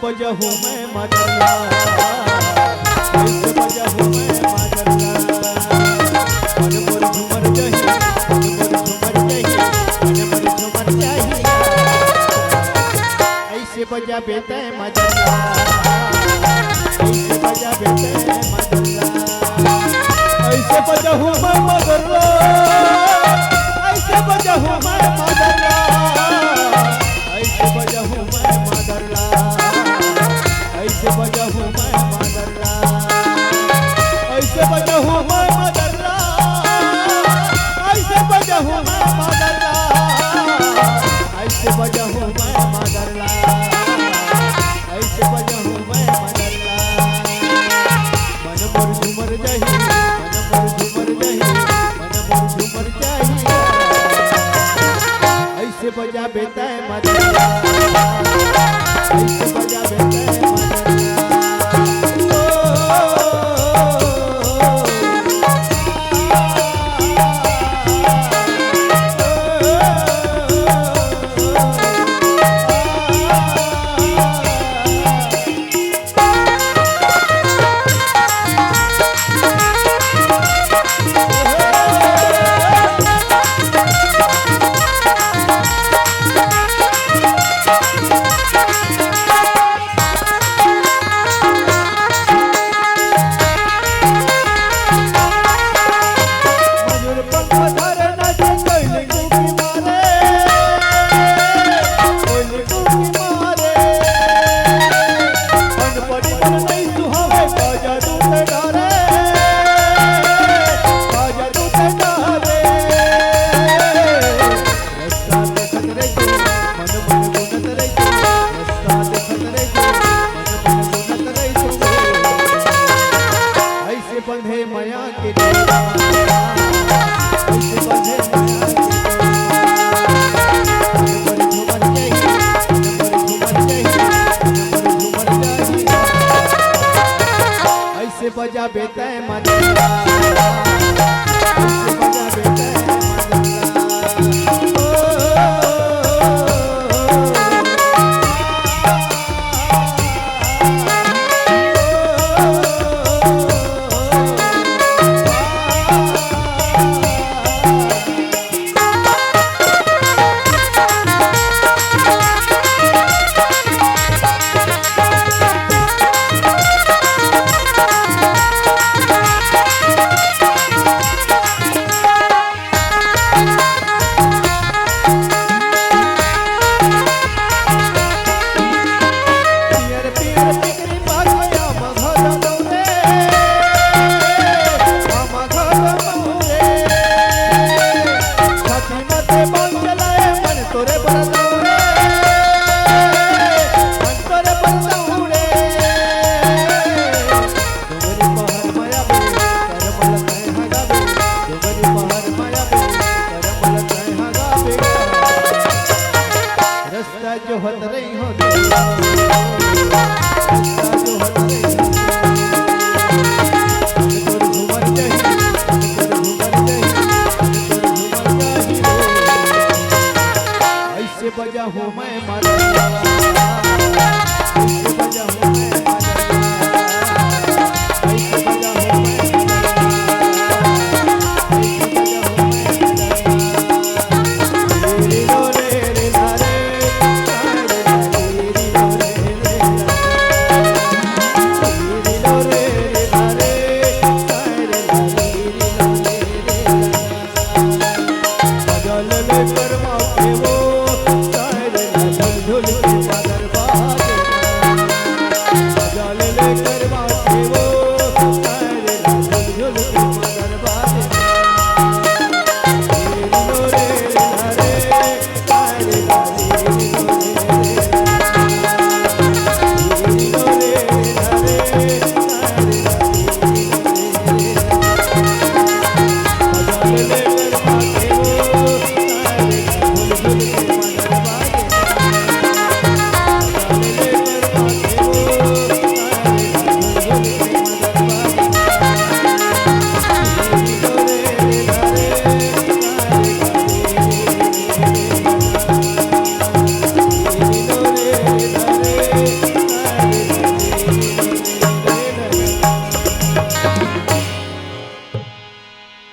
बजाऊं मैं मादरला, कैसे बजाऊं मैं मादरला। मन मोर झूमर जही, मन मोर झूमर जही, मन मोर झूमर जही। ऐसे बजा बेटे मादरला, ऐसे बजा बेटे मादरला। ऐसे बजाऊं मैं मादरला, ऐसे बजाऊं मैं मादरला, ऐसे बजाऊं मैं मादरला, ऐसे बजाऊं मैं मादरला, ऐसे बजाऊं मैं मादरला, ऐसे बजाऊं मैं मादरला, ऐसे बजाऊं मैं मादरला, ऐसे बजाऊं मैं मादरला। मन मोर झूमर जही, मन मोर झूमर जही, मन मोर झूमर जही। ऐसे बजा बेटा है मादरला, ऐसे बजा बेटा है मादरला। बंधे माया के डोरा, ऐसे बंधे माया के डोरा। मन मोर झूमर जही, मन मोर झूमर जही, मन मोर झूमर जही। ऐसे बजा बेटा है मादरला,